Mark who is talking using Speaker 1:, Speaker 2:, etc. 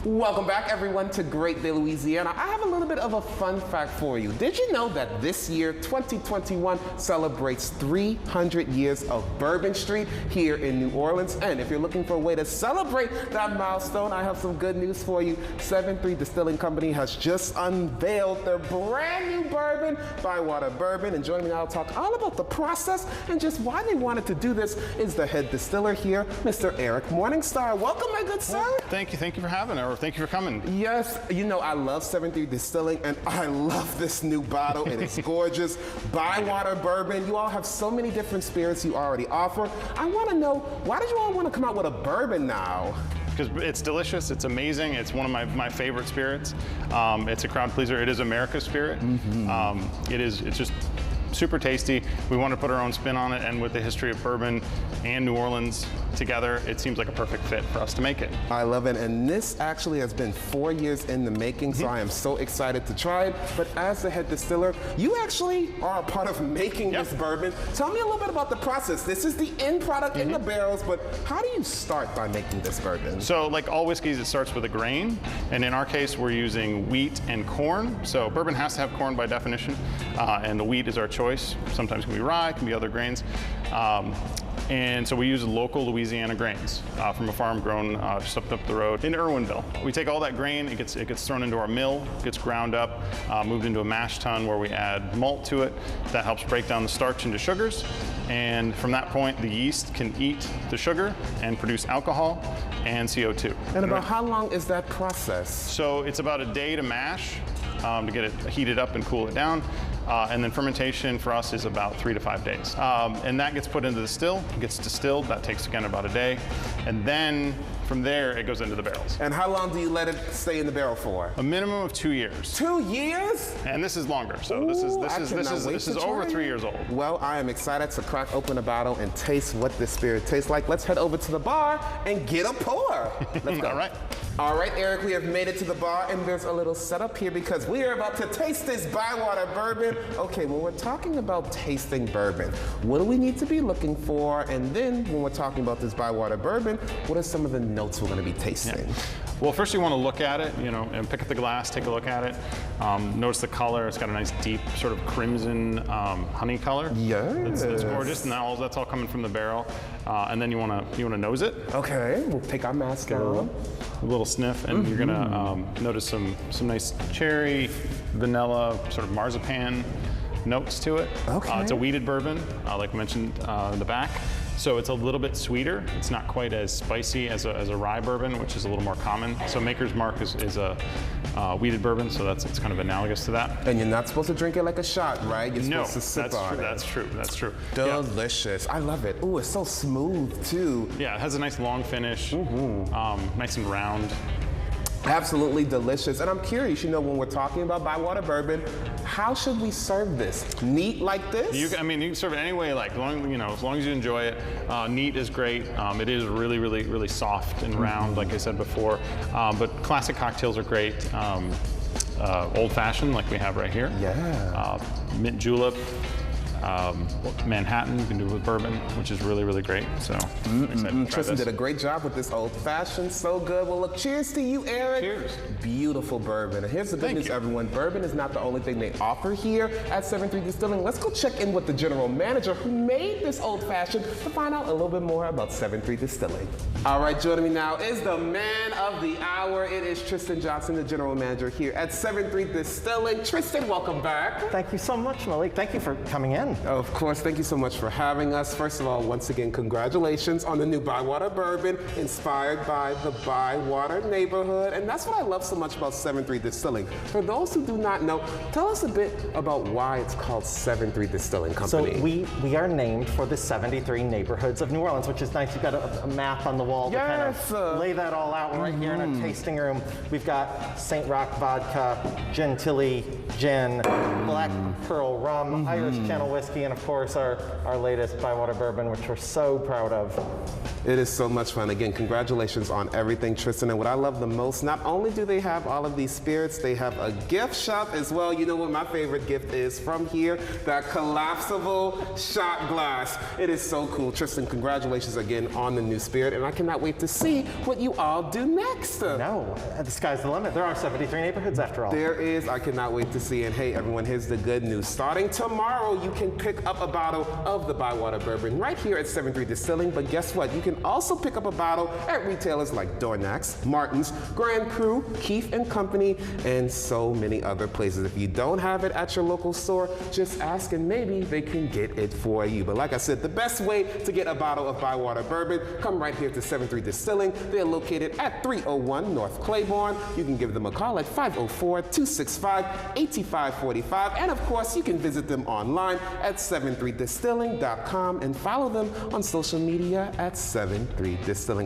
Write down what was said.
Speaker 1: Welcome back, everyone, to Great Bay, Louisiana. I have a little bit of a fun fact for you. Did you know that this year, 2021, celebrates 300 years of Bourbon Street here in New Orleans? And if you're looking for a way to celebrate that milestone, I have some good news for you. 7 Three Distilling Company has just unveiled their brand new bourbon, Bywater Bourbon. And joining me now to talk all about the process and just why they wanted to do this is the head distiller here, Mr. Eric Morningstar. Welcome, my good sir.
Speaker 2: Well, thank you for having us. Thank you for coming.
Speaker 1: Yes, you know, I love 7 Three Distilling, and I love this new bottle. It is gorgeous. Bywater Bourbon. You all have so many different spirits you already offer. I want to know, why did you all want to come out with a bourbon now?
Speaker 2: Because it's delicious, it's amazing, it's one of my favorite spirits. It's a crowd pleaser, it is America's spirit. It's just super tasty. We want to put our own spin on it, and with the history of bourbon and New Orleans together, it seems like a perfect fit for us to make it.
Speaker 1: I love it, and this actually has been 4 years in the making, so I am so excited to try it. But as the head distiller, you actually are a part of making this bourbon. Tell me a little bit about the process. This is the end product in the barrels, but how do you start by making this bourbon?
Speaker 2: So like all whiskeys, it starts with a grain, and in our case, we're using wheat and corn. So bourbon has to have corn by definition, and the wheat is our choice. Sometimes it can be rye, it can be other grains. And so we use local Louisiana grains from a farm grown just up the road in Irwinville. We take all that grain, it gets thrown into our mill, gets ground up, moved into a mash tun where we add malt to it. That helps break down the starch into sugars. And from that point, the yeast can eat the sugar and produce alcohol and CO2.
Speaker 1: And about how long is that process?
Speaker 2: So it's about a day to mash to get it heated up and cool it down. And then fermentation for us is about 3 to 5 days. And that gets put into the still, gets distilled. That takes, again, about a day. And then from there, it goes into the barrels.
Speaker 1: And how long do you let it stay in the barrel for?
Speaker 2: A minimum of 2 years.
Speaker 1: 2 years?
Speaker 2: And this is longer. So this is over 3 years old.
Speaker 1: Well, I am excited to crack open a bottle and taste what this spirit tastes like. Let's head over to the bar and get a pour. Let's go.
Speaker 2: All right.
Speaker 1: All right, Eric, we have made it to the bar, and there's a little setup here because we are about to taste this Bywater Bourbon. Okay, when we're talking about tasting bourbon, what do we need to be looking for? And then when we're talking about this Bywater Bourbon, what are some of the notes we're going to be tasting?
Speaker 2: Well, first you want to look at it, and pick up the glass, take a look at it. Notice the color. It's got a nice deep sort of crimson honey color.
Speaker 1: Yes.
Speaker 2: It's gorgeous, and that's all coming from the barrel. And then you want to nose it.
Speaker 1: Okay, we'll take our mask on.
Speaker 2: A little sniff, and you're gonna notice some nice cherry, vanilla, sort of marzipan notes to it.
Speaker 1: Okay.
Speaker 2: It's a wheated bourbon, like I mentioned in the back. So it's a little bit sweeter. It's not quite as spicy as a rye bourbon, which is a little more common. So Maker's Mark is a wheated bourbon, so it's kind of analogous to that.
Speaker 1: And you're not supposed to drink it like a shot, right? You're supposed to sip on it.
Speaker 2: That's true.
Speaker 1: Delicious. Yeah. I love it. Ooh, it's so smooth too.
Speaker 2: Yeah, it has a nice long finish, nice and round.
Speaker 1: Absolutely delicious. And I'm curious, when we're talking about Bywater Bourbon, how should we serve this? Neat like this?
Speaker 2: You can serve it any way, as long as you enjoy it. Neat is great. It is really, really, really soft and round, like I said before. But classic cocktails are great. Old fashioned, like we have right here.
Speaker 1: Yeah.
Speaker 2: Mint julep. Manhattan, you can do it with bourbon, which is really, really great. So, I'm excited to try
Speaker 1: Tristan
Speaker 2: this.
Speaker 1: did a great job with this old fashioned. So good. Well, look, cheers to you, Eric.
Speaker 2: Cheers.
Speaker 1: Beautiful bourbon. And here's the good news,
Speaker 2: you.
Speaker 1: everyone. Bourbon is not the only thing they offer here at 7 Three Distilling. Let's go check in with the general manager who made this old fashioned to find out a little bit more about 7 Three Distilling. All right, joining me now is the man of the hour. It is Tristan Johnson, the general manager here at 7 Three Distilling. Tristan, welcome back.
Speaker 3: Thank you so much, Malik. Thank you for coming in.
Speaker 1: Of course, thank you so much for having us. First of all, once again, congratulations on the new Bywater Bourbon, inspired by the Bywater neighborhood. And that's what I love so much about 7 Three Distilling. For those who do not know, tell us a bit about why it's called 7 Three Distilling Company.
Speaker 3: So we are named for the 73 neighborhoods of New Orleans, which is nice. You've got a map on the wall to kind of lay that all out. Right here in our tasting room, we've got St. Rock vodka, Gentilly gin, Black Pearl rum, Irish Channel whiskey, and of course our latest Bywater Bourbon, which we're so proud of.
Speaker 1: It is so much fun. Again, congratulations on everything, Tristan. And what I love the most, not only do they have all of these spirits, they have a gift shop as well. You know what my favorite gift is from here? That collapsible shot glass. It is so cool. Tristan, congratulations again on the new spirit, and I cannot wait to see what you all do next.
Speaker 3: No, the sky's the limit. There are 73 neighborhoods after all.
Speaker 1: There is. I cannot wait to see. And hey, everyone, here's the good news. Starting tomorrow, you can pick up a bottle of the Bywater Bourbon right here at 7 3 Distilling. But guess what? You can also pick up a bottle at retailers like Dornax, Martin's, Grand Cru, Keith & Company, and so many other places. If you don't have it at your local store, just ask and maybe they can get it for you. But like I said, the best way to get a bottle of Bywater Bourbon, come right here to 7 3 Distilling. They're located at 301 North Claiborne. You can give them a call at 504-265-8545. And of course, you can visit them online at 73distilling.com and follow them on social media at 7 3 Distilling.